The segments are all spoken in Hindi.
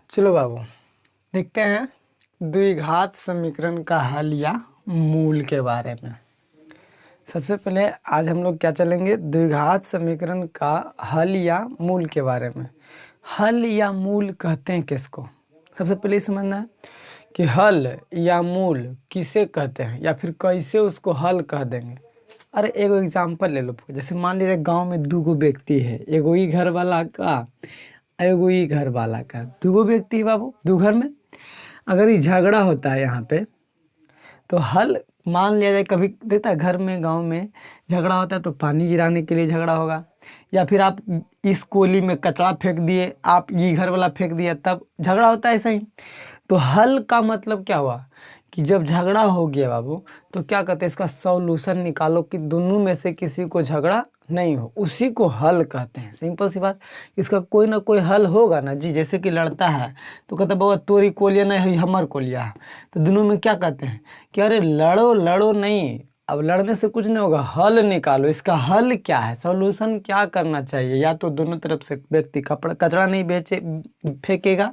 चलो बाबू, देखते हैं द्विघात समीकरण का हल या मूल के बारे में। सबसे पहले आज हम लोग क्या चलेंगे, द्विघात समीकरण का हल या मूल के बारे में। हल या मूल कहते हैं किसको, सबसे पहले ये समझना है कि हल या मूल किसे कहते हैं या फिर कैसे उसको हल कह देंगे। अरे एगो एग्जाम्पल ले लो, जैसे मान लीजिए गांव में दूगो व्यक्ति है, एगो ही घर वाला का एगो ही घर वाला का, दूगो व्यक्ति है बाबू, दो घर में अगर ये झगड़ा होता है यहाँ पे, तो हल मान लिया जाए। कभी देखता है घर में गांव में झगड़ा होता है तो पानी गिराने के लिए झगड़ा होगा, या फिर आप इस कोली में कचरा फेंक दिए, आप ये घर वाला फेंक दिया, तब झगड़ा होता है ऐसा ही। तो हल का मतलब क्या हुआ कि जब झगड़ा हो गया बाबू, तो क्या कहते हैं, इसका सॉल्यूशन निकालो कि दोनों में से किसी को झगड़ा नहीं हो, उसी को हल कहते हैं। सिंपल सी बात, इसका कोई ना कोई हल होगा ना जी। जैसे कि लड़ता है तो कहता है बाबा तोरी कोलिया नहीं हुई, हमार कोलिया है, तो दोनों में क्या कहते हैं कि अरे लड़ो लड़ो नहीं, अब लड़ने से कुछ नहीं होगा, हल निकालो। इसका हल क्या है, सॉल्यूशन क्या करना चाहिए, या तो दोनों तरफ से व्यक्ति कचरा नहीं बेचे फेंकेगा,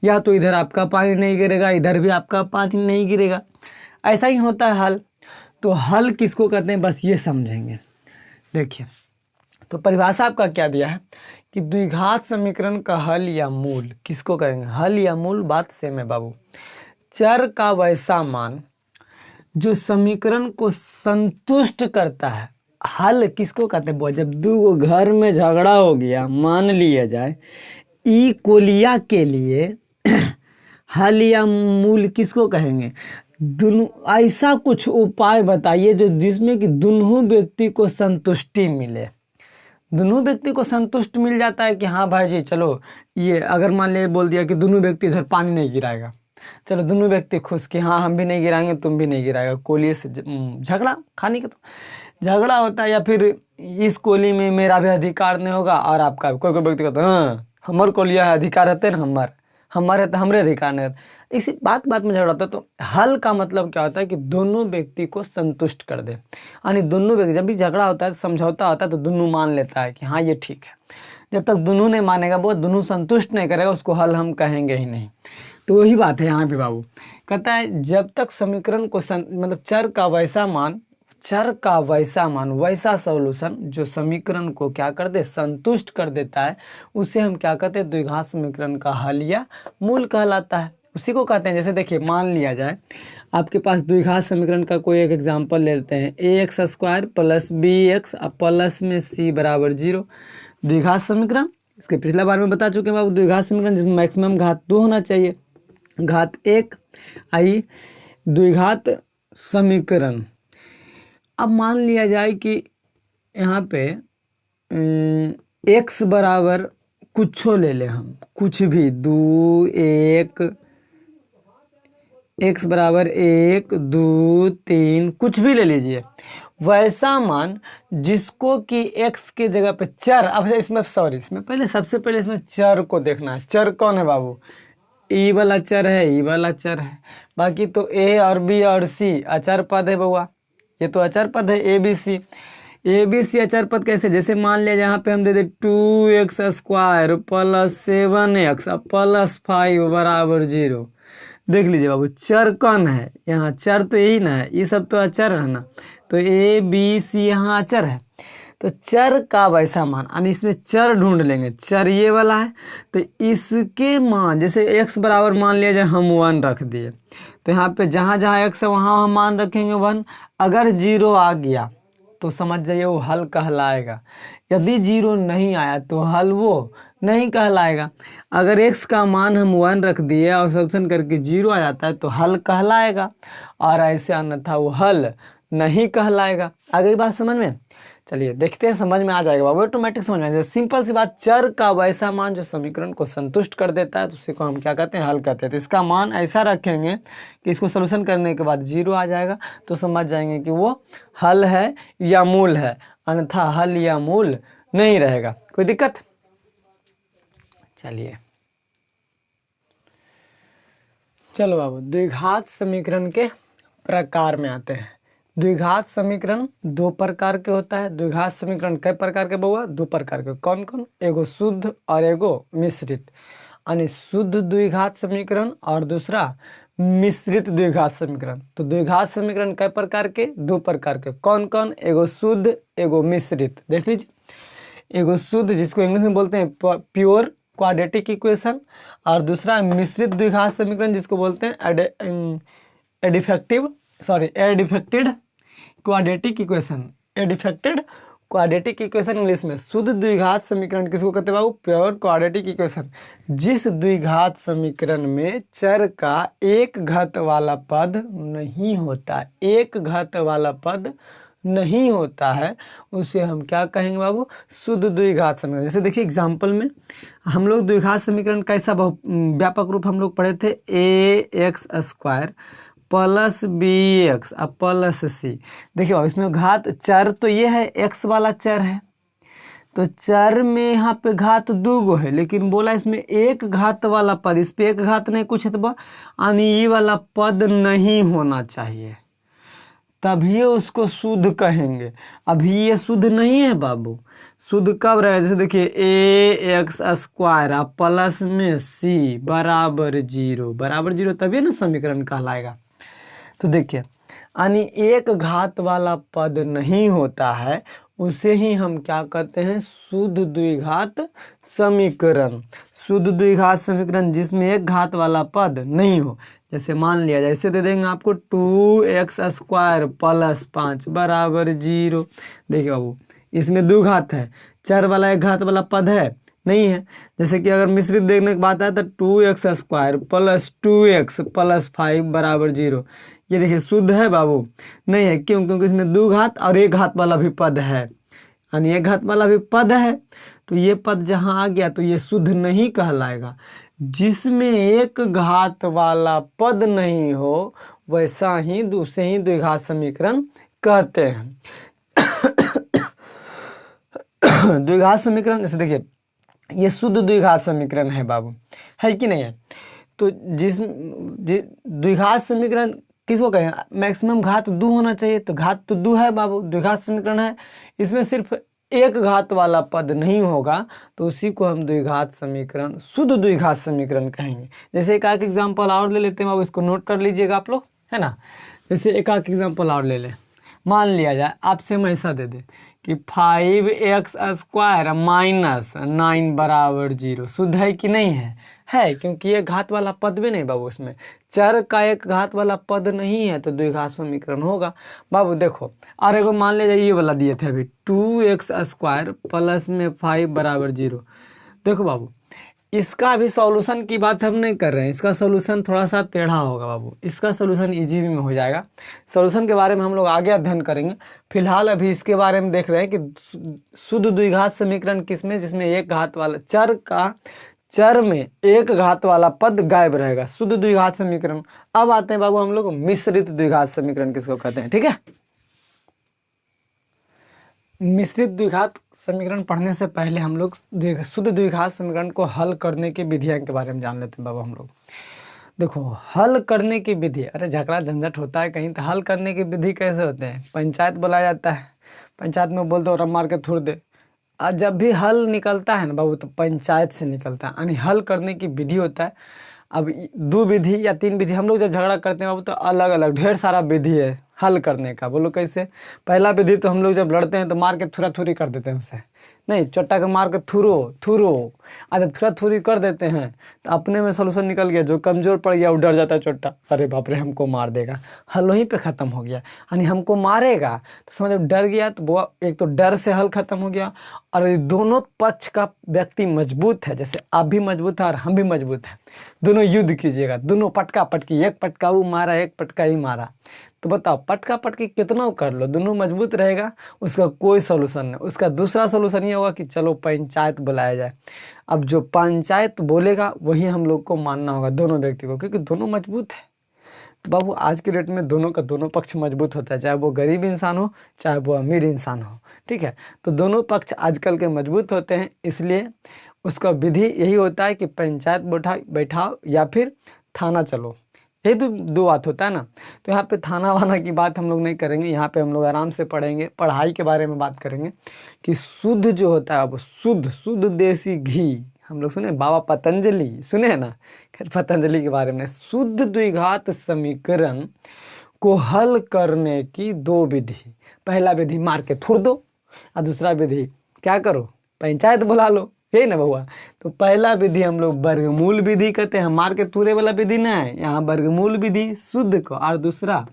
या तो इधर आपका पानी नहीं गिरेगा, इधर भी आपका पानी नहीं गिरेगा, ऐसा ही होता है हल। तो हल किसको कहते हैं, बस ये समझेंगे। देखिए, तो परिभाषा आपका क्या दिया है कि द्विघात समीकरण का हल या मूल किसको कहेंगे। हल या मूल बात सेम है बाबू। चर का वैसा मान जो समीकरण को संतुष्ट करता है। हल किसको कहते हैं, जब दो घर में झगड़ा हो गया, मान लिया जाए ई कोलिया के लिए हल या मूल किसको कहेंगे। दोनों ऐसा कुछ उपाय बताइए जो जिसमें कि दोनों व्यक्ति को संतुष्टि मिले। दोनों व्यक्ति को संतुष्ट मिल जाता है कि हाँ भाई जी चलो, ये अगर मान ले बोल दिया कि दोनों व्यक्ति इधर पानी नहीं गिराएगा, चलो दोनों व्यक्ति खुश कि हाँ हम भी नहीं गिराएंगे तुम भी नहीं गिराएगा। कोलिए से झगड़ा, खाने का तो झगड़ा होता है, या फिर इस कोली में मेरा भी अधिकार नहीं होगा और आपका भी। कोई कोई व्यक्ति कहता है हाँ हमार कोलिया है, अधिकार रहते ना हमारे तो हमरे अधिकार नहीं। इसी बात में झगड़ा होता है। तो हल का मतलब क्या होता है कि दोनों व्यक्ति को संतुष्ट कर दे, यानी दोनों व्यक्ति जब भी झगड़ा होता है, समझौता होता है, तो दोनों मान लेता है कि हाँ ये ठीक है। जब तक दोनों नहीं मानेगा, वो दोनों संतुष्ट नहीं करेगा, उसको हल हम कहेंगे ही नहीं। तो वही बात है यहाँ पे बाबू, कहता है जब तक समीकरण को मतलब चर का वैसा मान वैसा सॉल्यूशन जो समीकरण को क्या कर दे, संतुष्ट कर देता है, उसे हम क्या कहते हैं, द्विघात समीकरण का हल या मूल कहलाता है। उसी को कहते हैं। जैसे देखिए, मान लिया जाए आपके पास द्विघात समीकरण का कोई एक एग्जाम्पल लेते हैं, ax² प्लस bx प्लस में c बराबर 0। द्विघात समीकरण इसके पिछला बार में बता चुके हैं बाबू। द्विघात समीकरण जिसमें मैक्सिमम घात 2 होना चाहिए, घात 1। आई द्विघात समीकरण, अब मान लिया जाए कि यहाँ पे x बराबर कुछ ले ले हम, कुछ भी 2 1, x बराबर 1 2 3 कुछ भी ले लीजिए, वैसा मान जिसको कि x के जगह पे चर। अब इसमें इसमें पहले सबसे पहले इसमें चर को देखना है। चर कौन है बाबू, ई वाला चर है, ई वाला चर है, बाकी तो a और b और c अचर पद है बउआ। ये तो अचर पद है ए बी सी अचर पद कैसे, जैसे मान लिया यहाँ पे हम दे दे 2x² प्लस 7x प्लस 5 बराबर 0। देख लीजिए बाबू, चर कौन है यहाँ, चर तो यही ना है, ये सब तो अचर है ना। तो ए बी सी यहाँ अचर है, तो चर का वैसा मान, यानी इसमें चर ढूंढ लेंगे। चर ये वाला है, तो इसके मान जैसे x बराबर मान लिया जाए हम 1 रख दिए, तो यहाँ पे जहाँ जहाँ x है वहाँ हम मान रखेंगे 1। अगर 0 आ गया तो समझ जाइए वो हल कहलाएगा, यदि 0 नहीं आया तो हल वो नहीं कहलाएगा। अगर x का मान हम 1 रख दिए और सॉल्यूशन करके 0 आ जाता है तो हल कहलाएगा, और ऐसे अन्यथा वो हल नहीं कहलाएगा। आ गई बात समझ में। चलिए देखते हैं, समझ में आ जाएगा बाबू, ऑटोमेटिक समझ में आ जाएगा। सिंपल सी बात, चर का वैसा मान जो समीकरण को संतुष्ट कर देता है तो उसी को हम क्या कहते हैं, हल कहते हैं। तो इसका मान ऐसा रखेंगे कि इसको सोल्यूशन करने के बाद 0 आ जाएगा, तो समझ जाएंगे कि वो हल है या मूल है, अन्यथा हल या मूल नहीं रहेगा। कोई दिक्कत। चलिए चलो बाबू, द्विघात समीकरण के प्रकार में आते हैं। द्विघात समीकरण 2 प्रकार के होता है। द्विघात समीकरण कई प्रकार के बउआ, 2 प्रकार के। कौन कौन, एगो शुद्ध और एगो मिश्रित। यानी शुद्ध द्विघात समीकरण और दूसरा मिश्रित द्विघात समीकरण। तो द्विघात समीकरण कई प्रकार के? 2 प्रकार के। कौन कौन? एगो शुद्ध, एगो मिश्रित। देख लीजिए, एगो शुद्ध जिसको इंग्लिश में बोलते हैं प्योर क्वाड्रेटिक इक्वेशन, और दूसरा मिश्रित द्विघात समीकरण जिसको बोलते हैं adfected quadratic equation. Adfected quadratic equation English में। शुद्ध द्विघात समीकरण किसको कहते हैं बाबू? Pure quadratic equation. जिस द्विघात समीकरण में चर का एक घात वाला पद नहीं होता, एक घात वाला पद नहीं होता है, उसे हम क्या कहेंगे बाबू? शुद्ध द्विघात समीकरण। जैसे देखिए एग्जाम्पल में हम लोग द्विघात समीकरण कैसा व्यापक रूप हम लोग पढ़े थे, ax² plus bx plus c। देखिए इसमें घात चर तो ये है, x वाला चर है, तो चर में यहाँ पे घात 2 गो है, लेकिन बोला इसमें एक घात वाला पद, इस पे एक घात नहीं कुछ है, तो यानी ये वाला पद नहीं होना चाहिए, तभी उसको शुद्ध कहेंगे। अभी ये शुद्ध नहीं है बाबू। शुद्ध कब रहेगा? जैसे देखिए ax² प्लस में c बराबर 0, बराबर 0 तभी ना समीकरण कहलाएगा। तो देखिए यानी एक घात वाला पद नहीं होता है, उसे ही हम क्या कहते हैं? शुद्ध द्विघात समीकरण। शुद्ध द्विघात समीकरण जिसमें एक घात वाला पद नहीं हो। जैसे मान लिया जाए, इसे दे देंगे आपको 2x² प्लस 5 बराबर 0। देखिए बाबू इसमें 2 घात है, चर वाला एक घात वाला पद है नहीं है। जैसे कि अगर मिश्रित देखने की बात है तो 2x² प्लस 2x प्लस 5 बराबर 0। ये देखिए शुद्ध है बाबू? नहीं है। क्यों? क्योंकि इसमें 2 घात और एक घात वाला भी पद है, यानी एक घात वाला भी पद है, तो ये पद जहाँ आ गया तो ये शुद्ध नहीं कहलाएगा। जिसमें एक घात वाला पद नहीं हो वैसा ही दूसरे ही द्विघात समीकरण कहते हैं। द्विघात समीकरण जैसे देखिए ये शुद्ध द्विघात समीकरण है बाबू, है कि नहीं है? तो द्विघात समीकरण किसको कहें? मैक्सिमम घात 2 होना चाहिए, तो घात तो 2 है बाबू, द्विघात समीकरण है। इसमें सिर्फ एक घात वाला पद नहीं होगा, तो उसी को हम द्विघात समीकरण, शुद्ध द्विघात समीकरण कहेंगे। जैसे एक एग्जाम्पल और ले लेते हैं बाबू, इसको नोट कर लीजिएगा आप लोग, है ना। जैसे एक एग्जाम्पल और ले लें। मान लिया जाए आपसे हम ऐसा दे दें कि 5x² माइनस 9 बराबर 0। शुद्ध है कि नहीं है? है, क्योंकि ये घात वाला पद भी नहीं बाबू, इसमें चर का एक घात वाला पद नहीं है, तो द्विघात समीकरण होगा बाबू। देखो और एगो मान ले जाइए, ये वाला दिए थे अभी 2x² प्लस में 5 बराबर 0। देखो बाबू इसका भी सॉल्यूशन की बात हम नहीं कर रहे हैं, इसका सॉल्यूशन थोड़ा सा टेढ़ा होगा बाबू, इसका सॉल्यूशन इजी में हो जाएगा। सॉल्यूशन के बारे में हम लोग आगे अध्ययन करेंगे। फिलहाल अभी इसके बारे में देख रहे हैं कि शुद्ध द्विघात समीकरण किसमें? जिसमें एक घात वाला चर में एक घात वाला पद गायब रहेगा, शुद्ध द्विघात समीकरण। अब आते हैं बाबू हम लोग मिश्रित द्विघात समीकरण किसको कहते हैं, ठीक है। मिश्रित द्विघात समीकरण पढ़ने से पहले हम लोग शुद्ध द्विघात समीकरण को हल करने की विधियां के बारे में जान लेते हैं बाबू हम लोग। देखो हल करने की विधि, अरे झगड़ा झंझट होता है कहीं, तो हल करने की विधि कैसे होते हैं? पंचायत बुलाया जाता है, पंचायत में बोल दो रम मार के थूड़ दे। और जब भी हल निकलता है ना बाबू तो पंचायत से निकलता है, यानी हल करने की विधि होता है। अब 2 विधि या 3 विधि, हम लोग जब झगड़ा करते हैं बाबू तो अलग अलग ढेर सारा विधि है हल करने का। बोलो कैसे? पहला विधि तो हम लोग जब लड़ते हैं तो मार के थुरा थुरी कर देते हैं उसे, नहीं चोटा के मार के थुरो जब थुरा थुरी कर देते हैं तो अपने में सोल्यूशन निकल गया। जो कमजोर पड़ गया वो डर जाता है चोटा, अरे बाप रे हमको मार देगा, हल वहीं पे ख़त्म हो गया। यानी हमको मारेगा तो समझ डर गया, तो वो एक तो डर से हल ख़त्म हो गया। और दोनों पक्ष का व्यक्ति मजबूत है, जैसे आप भी मजबूत है और हम भी मजबूत हैं, दोनों युद्ध कीजिएगा, दोनों पटका पटकी, एक पटका वो मारा एक पटका ही मारा, तो बताओ पटका पटकी कितना कर लो, दोनों मजबूत रहेगा, उसका कोई सोल्यूशन नहीं। उसका दूसरा सोल्यूशन ये होगा कि चलो पंचायत बुलाया जाए। अब जो पंचायत बोलेगा वही हम लोग को मानना होगा दोनों व्यक्ति को, क्योंकि दोनों मजबूत है। तो बाबू आज के डेट में दोनों का दोनों पक्ष मजबूत होता है, चाहे वो गरीब इंसान हो चाहे वो अमीर इंसान हो, ठीक है। तो दोनों पक्ष आजकल के मजबूत होते हैं, इसलिए उसका विधि यही होता है कि पंचायत बैठाओ या फिर थाना चलो, यही तो 2 बात होता है ना। तो यहाँ पे थाना वाना की बात हम लोग नहीं करेंगे, यहाँ पे हम लोग आराम से पढ़ेंगे, पढ़ाई के बारे में बात करेंगे कि शुद्ध जो होता है वो शुद्ध देसी घी, हम लोग सुने बाबा पतंजलि, सुने हैं ना। खैर पतंजलि के बारे में, शुद्ध द्विघात समीकरण को हल करने की दो विधि। पहला विधि मार के थूर दो, और दूसरा विधि क्या करो, पंचायत बुला लो, यही ना बउआ। तो पहला विधि हम लोग वर्गमूल विधि कहते हैं, मार के तूरे वाला विधि ना है, यहाँ वर्गमूल विधि शुद्ध को, और दूसरा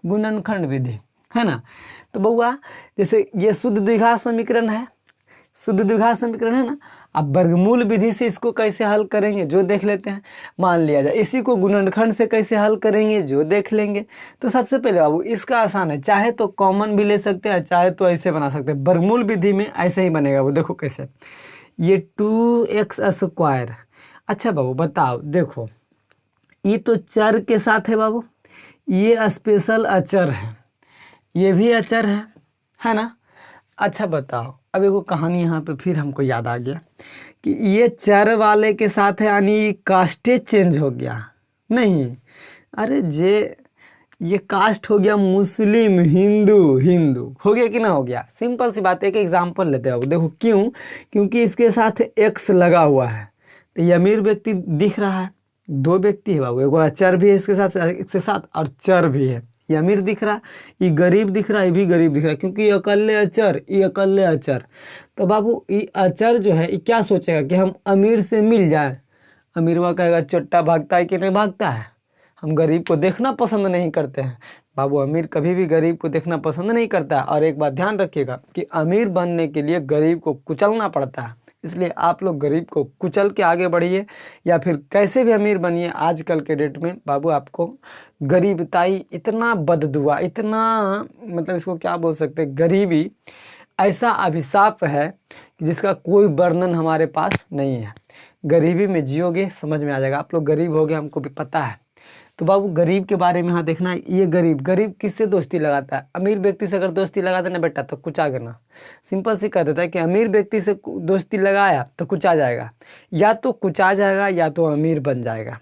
गुणनखंड विधि, है ना। तो बउआ जैसे ये शुद्ध द्विघात समीकरण है, शुद्ध द्विघात समीकरण है ना। अब वर्गमूल विधि से इसको कैसे हल करेंगे जो देख लेते हैं। मान लिया जाए इसी को गुणनखंड से कैसे हल करेंगे जो देख लेंगे। तो सबसे पहले बाबू इसका आसान है, चाहे तो कॉमन भी ले सकते हैं, चाहे तो ऐसे बना सकते हैं। वर्गमूल विधि में ऐसे ही बनेगा, वो देखो कैसे, ये 2x²। अच्छा बाबू बताओ, देखो ये तो चर के साथ है बाबू, ये स्पेशल अचर है, ये भी अचर है ना। अच्छा बताओ, अब एगो कहानी यहाँ पे फिर हमको याद आ गया कि ये चर वाले के साथ है, यानी कास्टे चेंज हो गया नहीं। अरे ये कास्ट हो गया मुस्लिम, हिंदू, हिंदू हो गया कि ना हो गया। सिंपल सी बात है, एक एग्जांपल लेते हैं। देखो क्यों, क्योंकि इसके साथ एक्स लगा हुआ है, तो ये अमीर व्यक्ति दिख रहा है। दो व्यक्ति है बाबू, एगो अचर भी है इसके साथ और चर भी है। ये अमीर दिख रहा, ये गरीब दिख रहा, ये भी गरीब दिख रहा, क्योंकि ये अकेले अचर, ये अकेले अचर। तो बाबू ये अचर जो है ये क्या सोचेगा कि हम अमीर से मिल जाए। अमीरवा कहेगा चट्टा भागता है कि नहीं भागता है, हम गरीब को देखना पसंद नहीं करते हैं। बाबू अमीर कभी भी गरीब को देखना पसंद नहीं करता है। और एक बात ध्यान रखिएगा कि अमीर बनने के लिए गरीब को कुचलना पड़ता है, इसलिए आप लोग गरीब को कुचल के आगे बढ़िए, या फिर कैसे भी अमीर बनिए। आजकल के डेट में बाबू आपको गरीबताई इतना बददुआ, इतना मतलब इसको क्या बोल सकते हैं, गरीबी ऐसा अभिशाप है कि जिसका कोई वर्णन हमारे पास नहीं है। गरीबी में जियोगे समझ में आ जाएगा। आप लोग गरीब हो गए, हमको भी पता है। तो बाबू गरीब के बारे में यहाँ देखना है। ये गरीब किससे दोस्ती लगाता है, अमीर व्यक्ति से अगर दोस्ती लगा देना बेटा तो कुछ आ गया। सिंपल सी कह देता है कि अमीर व्यक्ति से दोस्ती लगाया तो कुछ आ जाएगा, या तो कुछ आ जाएगा या तो अमीर बन जाएगा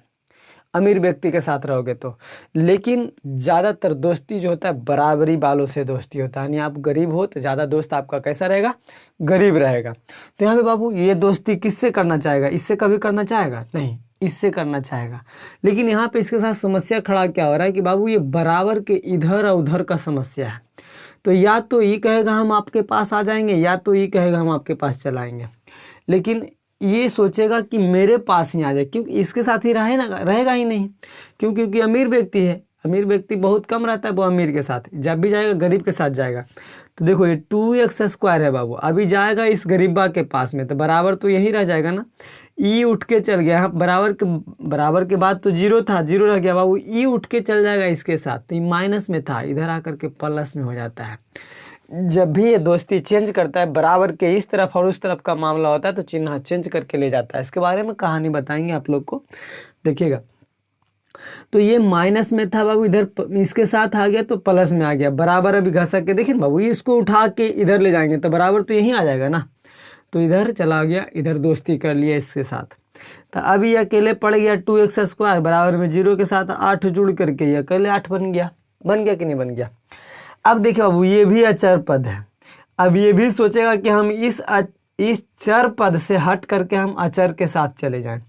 अमीर व्यक्ति के साथ रहोगे तो। लेकिन ज़्यादातर दोस्ती जो होता है बराबरी वालों से दोस्ती होता है, यानी आप गरीब हो तो ज़्यादा दोस्त आपका कैसा रहेगा, गरीब रहेगा। तो यहाँ पे बाबू ये दोस्ती किससे करना चाहेगा, इससे कभी करना चाहेगा नहीं, इससे करना चाहेगा। लेकिन यहाँ पे इसके साथ समस्या खड़ा क्या हो रहा है कि बाबू ये बराबर के इधर और उधर का समस्या है। तो या तो ये कहेगा हम आपके पास आ जाएंगे, या तो ये कहेगा हम आपके पास चलाएंगे। लेकिन ये सोचेगा कि मेरे पास ही आ जाए, क्योंकि इसके साथ ही रहेगा ही नहीं। क्योंकि अमीर व्यक्ति है, अमीर व्यक्ति बहुत कम रहता है, वो अमीर के साथ जब भी जाएगा गरीब के साथ जाएगा। तो देखो ये 2x² है बाबू, अभी जाएगा इस गरीबा के पास में तो बराबर तो यही रह जाएगा ना। ई उठ के चल गया, बराबर के बाद तो जीरो था, जीरो रह गया बाबू। ई उठ के चल जाएगा इसके साथ, तो ये माइनस में था, इधर आकर के प्लस में हो जाता है। जब भी ये दोस्ती चेंज करता है, बराबर के इस तरफ और उस तरफ का मामला होता है तो चिन्ह चेंज करके ले जाता है। इसके बारे में कहानी बताएंगे आप लोग को, देखिएगा। तो ये माइनस में था बाबू, इधर इसके साथ आ गया तो प्लस में आ गया। बराबर अभी घसक के देखिए बाबू, इसको उठा के इधर ले जाएंगे तो बराबर तो यहीं आ जाएगा ना। तो इधर चला गया, इधर दोस्ती कर लिया इसके साथ। तो अब ये अकेले पड़ गया 2x² बराबर में 0 के साथ 8 जुड़ करके ये अकेले 8 बन गया कि नहीं बन गया। अब देखिए बाबू ये भी अचर पद है। अब ये भी सोचेगा कि हम इस चर पद से हट करके हम अचर के साथ चले जाएं।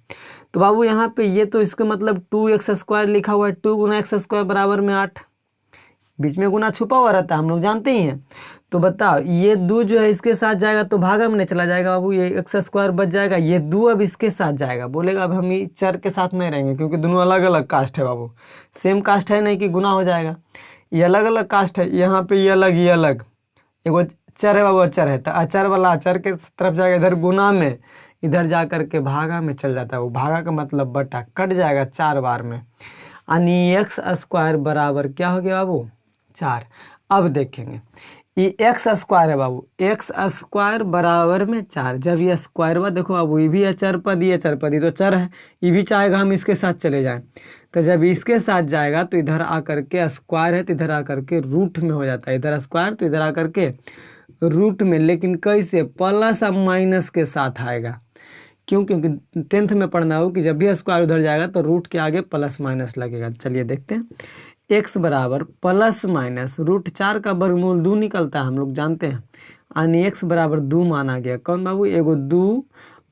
तो बाबू यहाँ पे ये तो इसका मतलब 2x² लिखा हुआ है, 2 गुना x² बराबर में 8, बीच में गुना छुपा हुआ रहता है, हम लोग जानते ही हैं। तो बताओ ये 2 जो है इसके साथ जाएगा तो भागा में नहीं चला जाएगा बाबू, ये x² बच जाएगा। ये 2 अब इसके साथ जाएगा, बोलेगा अब हम ये चर के साथ नहीं रहेंगे, क्योंकि दोनों अलग अलग कास्ट है बाबू, सेम कास्ट है नहीं कि गुना हो जाएगा। ये अलग अलग कास्ट है, यहाँ पे ये अलग, एगो चर है बाबू, अचर है तो अचर वाला अचर के तरफ जाएगा, इधर गुना में, इधर जा करके भागा में चल जाता है। वो भागा का मतलब बटा, कट जाएगा 4 बार में, यानी x² बराबर क्या हो गया बाबू 4। अब देखेंगे ये x² है बाबू, x² बराबर में 4। जब ये स्क्वायर हुआ देखो बाबू, ये भी अचर पद, ये तो चर है, ये भी चाहेगा हम इसके साथ चले जाएं। तो जब इसके साथ जाएगा तो इधर आकर के स्क्वायर है तो इधर आकर के रूट में हो जाता है, इधर स्क्वायर तो इधर आकर के रूट में। लेकिन कैसे, प्लस अब माइनस के साथ आएगा। क्यों, क्योंकि 10th में पढ़ना हो कि जब भी स्क्वायर उधर जाएगा तो रूट के आगे प्लस माइनस लगेगा। चलिए देखते हैं, x बराबर प्लस माइनस √4 का वर्गमूल 2 निकलता है, हम लोग जानते हैं, यानी x बराबर 2 माना गया। कौन बाबू, एगो 2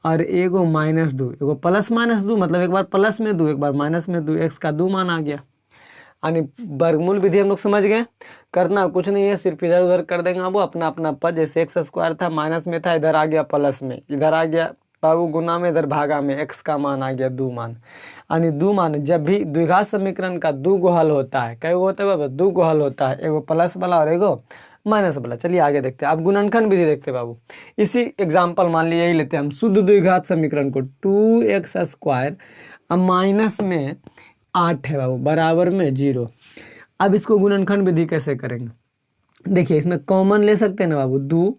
और एगो माइनस 2, एगो प्लस माइनस 2, मतलब एक बार प्लस में 2 एक बार माइनस में 2, एक्स का 2 मान आ गया। यानी वर्गमूल विधि हम लोग समझ गए। करना कुछ नहीं है, सिर्फ इधर उधर कर देंगे वो अपना अपना पद। जैसे एक्स स्क्वायर था माइनस में था, इधर आ गया प्लस में, इधर आ गया बाबू गुना में, इधर भागा में, एक्स का मान आ गया 2 मान। यानी 2 मान जब भी द्विघात समीकरण का 2 गो हल होता है, कई गो होता है बाबू? 2 गो हल होता है, एगो प्लस वाला और एगो माइनस वाला। चलिए आगे देखते हैं। अब गुणनखंड विधि देखते हैं बाबू। इसी एग्जाम्पल मान लिया यही लेते हैं हम, शुद्ध द्विघात समीकरण को 2x स्क्वायर अब माइनस में 8 है बाबू बराबर में 0। अब इसको गुणनखंड विधि कैसे करेंगे? देखिए इसमें कॉमन ले सकते हैं ना बाबू, 2,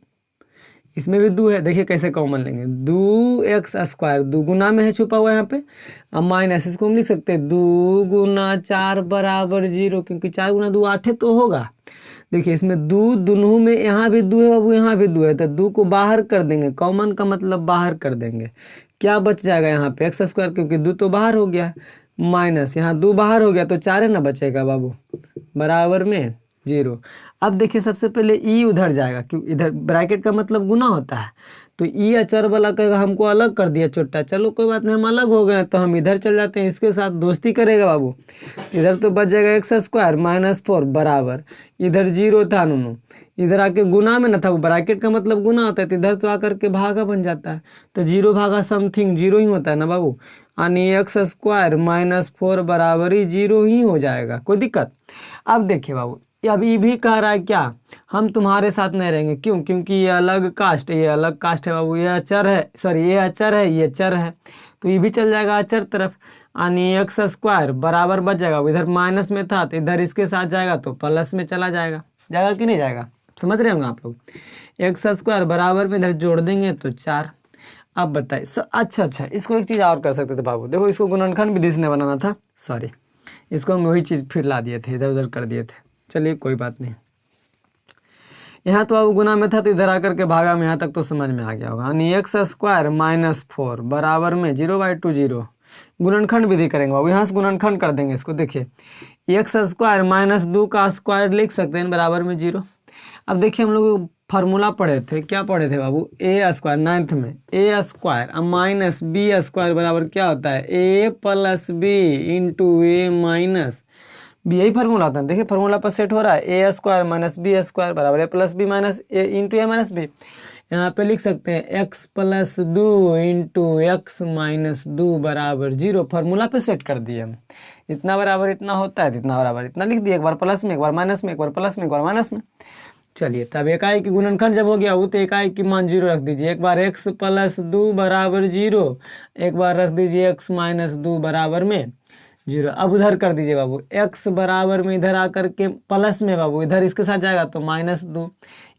इसमें भी 2 है। देखिए कैसे कॉमन लेंगे, 2x स्क्वायर 2 गुना में है छुपा हुआ यहाँ पे, अब माइनस, इसको हम लिख सकते हैं 2 गुना 4 बराबर 0, क्योंकि 4 गुना 2 8 है तो होगा। देखिए इसमें 2 दोनों में, यहाँ भी 2 है बाबू यहाँ भी 2 है, तो 2 को बाहर कर देंगे, कॉमन का मतलब बाहर कर देंगे। क्या बच जाएगा यहाँ पे? एक्स स्क्वायर, क्योंकि 2 तो बाहर हो गया, माइनस यहाँ 2 बाहर हो गया तो 4 है ना बचेगा बाबू बराबर में 0। अब देखिए सबसे पहले ई उधर जाएगा, क्योंकि इधर ब्रैकेट का मतलब गुना होता है, तो ई अचर वाला का हमको अलग कर दिया छोटा। चलो कोई बात नहीं, हम अलग हो गए तो हम इधर चल जाते हैं, इसके साथ दोस्ती करेगा बाबू। इधर तो बच जाएगा एक्स स्क्वायर माइनस 4 बराबर, इधर 0 था नूनू, इधर आके गुना में ना था, वो ब्रैकेट का मतलब गुना होता है, तो इधर तो आकर के भागा बन जाता है, तो 0 भागा समथिंग 0 ही होता है ना बाबू। यानी एक्स स्क्वायर माइनस 4 बराबर ही 0 ही हो जाएगा, कोई दिक्कत? अब देखिए बाबू, अब ये भी कह रहा है क्या, हम तुम्हारे साथ नहीं रहेंगे, क्यों? क्योंकि ये अलग कास्ट, ये अलग कास्ट है बाबू, ये अचर है, सॉरी ये अचर है, ये चर है, तो ये भी चल जाएगा अचर तरफ। यानी एक्स स्क्वायर बराबर बच जाएगा, इधर माइनस में था तो इधर इसके साथ जाएगा तो प्लस में चला जाएगा, जाएगा कि नहीं जाएगा? समझ रहे होंगे आप लोग। एक्स स्क्वायर बराबर में इधर जोड़ देंगे तो 4। अब बताइए अच्छा, इसको एक चीज़ और कर सकते थे बाबू, देखो इसको गुणनखंड विधि से बनाना था, सॉरी इसको हम वही चीज़ फिर ला दिए थे, इधर उधर कर दिए थे। चलिए कोई बात नहीं, यहाँ तो अब गुना में था तो इधर आकर के भागा में, यहाँ तक तो समझ में आ गया होगा। यानी एक्स स्क्वायर माइनस 4 बराबर में 0/2 0। गुणनखंड विधि करेंगे बाबू, यहाँ से गुणनखंड कर देंगे इसको। देखिए एक्स स्क्वायर माइनस 2 का स्क्वायर लिख सकते हैं बराबर में 0। अब देखिए हम लोग फार्मूला पढ़े थे, क्या पढ़े थे बाबू? ए स्क्वायर, 9th में, ए स्क्वायर अब माइनस बी स्क्वायर बराबर क्या होता है? ए प्लस बी इंटू ए माइनस बी, यही फार्मूला होता है। देखिए फार्मूला पर सेट हो रहा है, ए स्क्वायर माइनस बी स्क्वायर बराबर ए प्लस बी माइनस ए इंटू ए माइनस बी। यहाँ पे लिख सकते हैं x plus 2 into x minus 2 बराबर 0, फार्मूला पे सेट कर दिए हम। इतना बराबर इतना होता है, इतना बराबर इतना लिख दिया, एक बार प्लस में एक बार माइनस में, एक बार प्लस में एक बार माइनस में। चलिए तब एकाई की गुणनखंड जब हो गया वो, तो एकाई की मान 0 रख दीजिए, एक बार एक्स प्लस 2 बराबर 0, एक बार रख दीजिए एक्स माइनस 2 बराबर में 0। अब उधर कर दीजिए बाबू, x बराबर में इधर आकर के प्लस में बाबू, इधर इसके साथ जाएगा तो -2,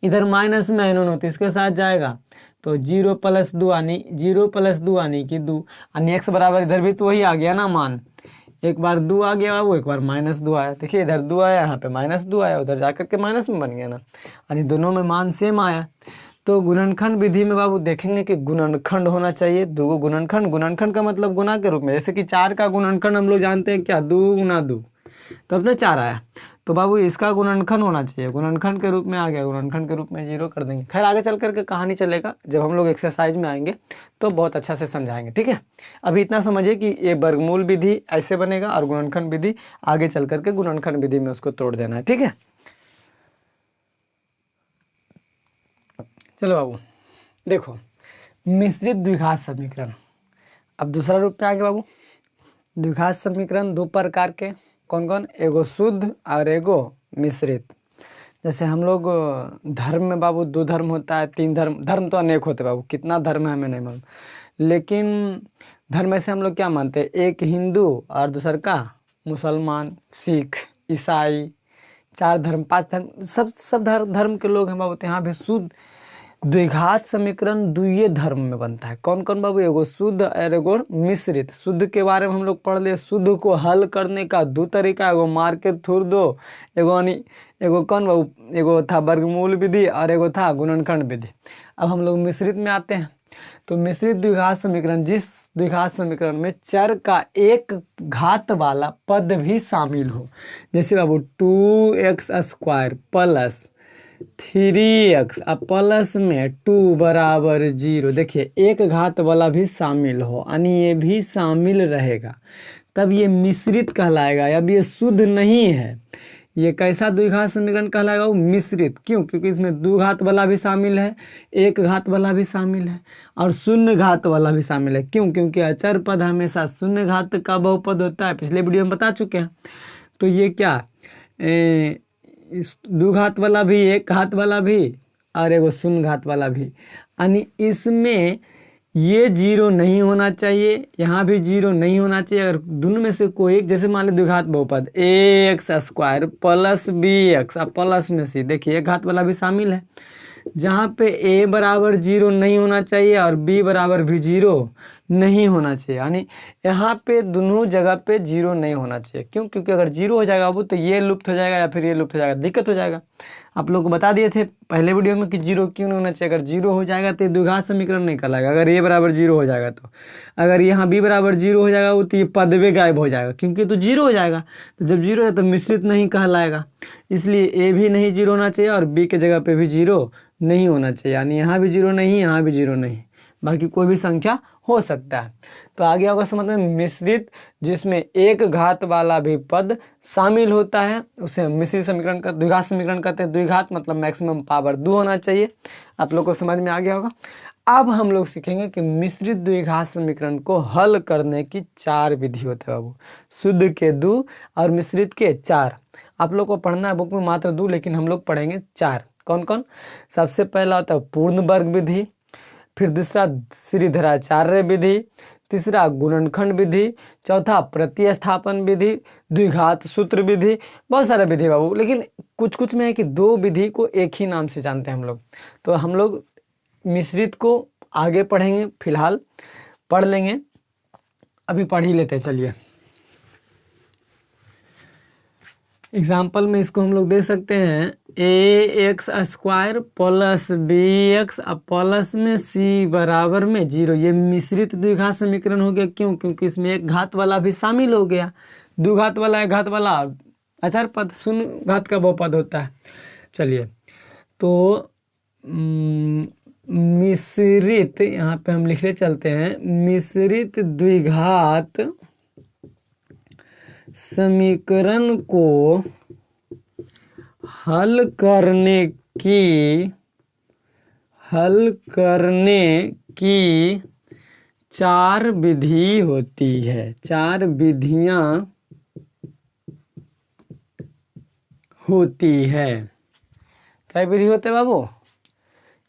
इधर माइनस में है तो इसके साथ जाएगा तो 0 + 2 यानी 0 + 2 यानी कि 2, यानी x बराबर इधर भी तो वही आ गया ना मान, एक बार 2 आ गया बाबू, एक बार -2 आया। देखिए इधर 2 आया, यहाँ पे -2 आया, उधर जाकर के माइनस में बन गया ना, यानी दोनों में मान सेम आया। तो गुणनखंड विधि में बाबू देखेंगे कि गुणनखंड होना चाहिए, 2 गुणनखंड, गुणनखंड का मतलब गुना के रूप में, जैसे कि 4 का गुणनखंड हम लोग जानते हैं क्या, 2 गुना 2, तो अपने 4 आया, तो बाबू इसका गुणनखंड होना चाहिए, गुणनखंड के रूप में आ गया, गुणनखंड के रूप में 0 कर देंगे। खैर आगे चल करके कहानी चलेगा, जब हम लोग एक्सरसाइज में आएंगे तो बहुत अच्छा से समझाएंगे, ठीक है। अभी इतना समझिए कि ये वर्गमूल विधि ऐसे बनेगा और गुणनखंड विधि आगे चल करके गुणनखंड विधि में उसको तोड़ देना है, ठीक है। चलो बाबू देखो, मिश्रित द्विघात समीकरण, अब दूसरा रूप पे आ गया बाबू। द्विघात समीकरण 2 प्रकार के, कौन कौन? एगो शुद्ध और एगो मिश्रित। जैसे हम लोग धर्म में बाबू 2 धर्म होता है, 3 धर्म, धर्म तो अनेक होते बाबू, कितना धर्म है हमें नहीं मालूम, लेकिन धर्म से हम लोग क्या मानते हैं? एक हिंदू और दूसर का मुसलमान, सिख, ईसाई, 4 धर्म 5 धर्म, सब धर्म के लोग हैं बाबू। तो यहाँ भी शुद्ध द्विघात समीकरण द्वितीय धर्म में बनता है। कौन कौन बाबू? एगो शुद्ध और एगो मिश्रित। शुद्ध के बारे में हम लोग पढ़ लिए, शुद्ध को हल करने का 2 तरीका, एगो मार के थूर दो, एगो कौन बाबू? एगो था वर्गमूल विधि और एगो था गुणनखंड विधि। अब हम लोग मिश्रित में आते हैं। तो मिश्रित द्विघात समीकरण, जिस द्विघात समीकरण में चर का एक घात वाला पद भी शामिल हो, जैसे बाबू 2x² प्लस 3x अब प्लस में 2 बराबर 0। देखिए एक घात वाला भी शामिल हो यानी ये भी शामिल रहेगा तब ये मिश्रित कहलाएगा। अब ये शुद्ध नहीं है, ये कैसा द्विघात समीकरण कहलाएगा? वो मिश्रित। क्यों? क्योंकि इसमें दो घात वाला भी शामिल है, एक घात वाला भी शामिल है और शून्य घात वाला भी शामिल है। क्यों? क्योंकि अचर पद हमेशा शून्य घात का बहुपद होता है, पिछले वीडियो में बता चुके हैं। तो ये क्या इस दो घात वाला भी, एक घात वाला भी और एगो शून्य घात वाला भी, यानी इसमें ये 0 नहीं होना चाहिए, यहाँ भी 0 नहीं होना चाहिए। अगर दोनों में से कोई एक, जैसे मान लो द्विघात बहुपद ax² प्लस bx अब प्लस में सी, देखिए एक घात वाला भी शामिल है, जहाँ पे a बराबर 0 नहीं होना चाहिए और b बराबर भी 0 नहीं होना चाहिए, यानी यहाँ पे दोनों जगह पे 0 नहीं होना चाहिए। क्यों? क्योंकि अगर 0 हो जाएगा वो तो ये लुप्त हो जाएगा या फिर ये लुप्त हो जाएगा, दिक्कत हो जाएगा। आप लोग को बता दिए थे पहले वीडियो में कि 0 क्यों नहीं होना चाहिए। अगर 0 हो जाएगा तो ये द्विघात समीकरण नहीं कहलाएगा। अगर a बराबर 0 हो जाएगा तो, अगर यहाँ b बराबर 0 हो जाएगा वो तो ये पदवे गायब हो जाएगा, क्योंकि तो 0 हो जाएगा। तो जब 0 है तो मिश्रित नहीं कहलाएगा, इसलिए a भी नहीं 0 होना चाहिए और b के जगह पे भी 0 नहीं होना चाहिए, यानी यहाँ भी 0 नहीं, यहाँ भी 0 नहीं, बाकी कोई भी संख्या हो सकता है। तो आगे होगा समझ में मिश्रित, जिसमें एक घात वाला भी पद शामिल होता है, उसे मिश्रित समीकरण का द्विघात समीकरण कहते हैं। द्विघात मतलब मैक्सिमम पावर 2 होना चाहिए। आप लोग को समझ में आ गया होगा। अब हम लोग सीखेंगे कि मिश्रित द्विघात समीकरण को हल करने की 4 विधि होते हैं बाबू। शुद्ध के 2 और मिश्रित के 4। आप लोग को पढ़ना है बुक में मात्र 2, लेकिन हम लोग पढ़ेंगे 4। कौन कौन? सबसे पहला होता है पूर्ण वर्ग विधि, फिर दूसरा श्रीधराचार्य विधि, तीसरा गुणनखंड विधि, चौथा प्रतिस्थापन विधि, द्विघात सूत्र विधि, बहुत सारे विधि बाबू, लेकिन कुछ कुछ में है कि 2 विधि को एक ही नाम से जानते हैं हम लोग। तो हम लोग मिश्रित को आगे पढ़ेंगे, फिलहाल पढ़ लेंगे, अभी पढ़ ही लेते हैं। चलिए एग्जाम्पल में इसको हम लोग दे सकते हैं ax² प्लस bx अब प्लस में c बराबर में 0। ये मिश्रित द्विघात समीकरण हो गया। क्यों? क्योंकि इसमें एक घात वाला भी शामिल हो गया। दो घात वाला, एक घात वाला, अचर पद शून्य घात का बहुपद होता है। चलिए तो मिश्रित, यहाँ पे हम लिखने चलते हैं, मिश्रित द्विघात समीकरण को हल करने की 4 विधि होती है। 4 विधियां होती है। क्या विधि होते हैं बाबू?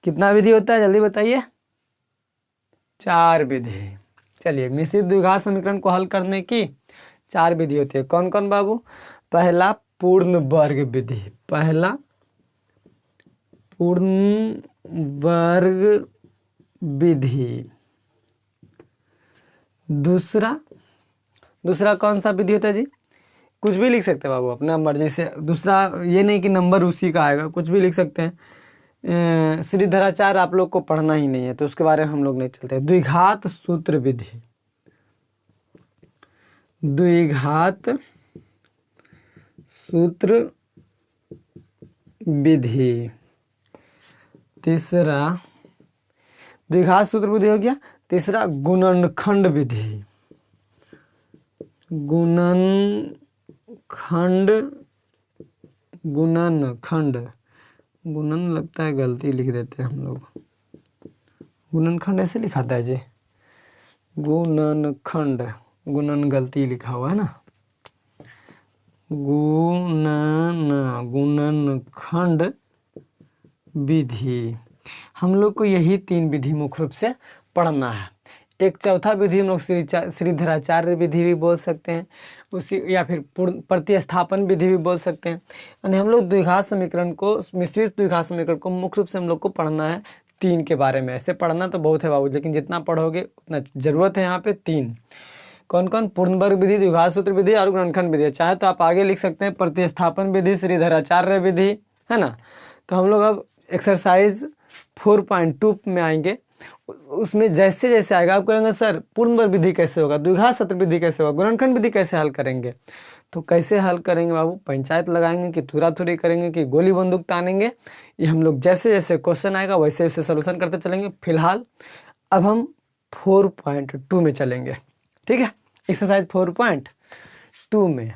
कितना विधि होता है जल्दी बताइए? 4 विधि। चलिए मिश्रित द्विघात समीकरण को हल करने की 4 विधि होती है। कौन कौन बाबू? पहला पूर्ण वर्ग विधि, पहला पूर्ण वर्ग विधि। दूसरा कौन सा विधि होता है जी? कुछ भी लिख सकते हैं बाबू अपना मर्जी से। दूसरा ये नहीं कि नंबर उसी का आएगा, कुछ भी लिख सकते हैं। श्रीधराचार्य आप लोग को पढ़ना ही नहीं है तो उसके बारे में हम लोग नहीं चलते। द्विघात सूत्र विधि, द्विघात सूत्र विधि। तीसरा द्विघात सूत्र विधि हो गया। तीसरा गुणनखंड विधि, गुणन लगता है गलती लिख देते हैं हम लोग, गुणनखंड ऐसे लिखाता है जी, गुणनखंड, गुणन गलती लिखा हुआ है ना, गुणनखंड विधि। हम लोग को यही 3 विधि मुख्य रूप से पढ़ना है। एक चौथा विधि हम लोग श्रीधराचार्य विधि भी बोल सकते हैं उसी, या फिर प्रतिस्थापन विधि भी बोल सकते हैं। यानी हम लोग द्विघात समीकरण को, मिश्रित द्विघात समीकरण को मुख्य रूप से हम लोग को पढ़ना है 3 के बारे में। ऐसे पढ़ना तो बहुत है बाबू, लेकिन जितना पढ़ोगे उतना ज़रूरत है यहाँ पे 3। कौन कौन? पूर्ण वर्ग विधि, द्विघात सूत्र विधि और गुणनखंड विधि। चाहे तो आप आगे लिख सकते हैं प्रतिस्थापन विधि, श्रीधराचार्य विधि, है ना। तो हम लोग अब एक्सरसाइज 4.2 में आएंगे। उसमें जैसे जैसे आएगा आप कहेंगे सर पूर्ण वर्ग विधि कैसे होगा, द्विघात सूत्र विधि कैसे होगा, गुणनखंड विधि कैसे हल करेंगे। तो कैसे हल करेंगे बाबू, पंचायत लगाएंगे कि थुरा-थुरी करेंगे कि गोली बंदूक तानेंगे, ये हम लोग जैसे जैसे क्वेश्चन आएगा वैसे वैसे सोल्यूशन करते चलेंगे। फिलहाल अब हम 4.2 में चलेंगे, ठीक है। एक्सरसाइज 4.2 में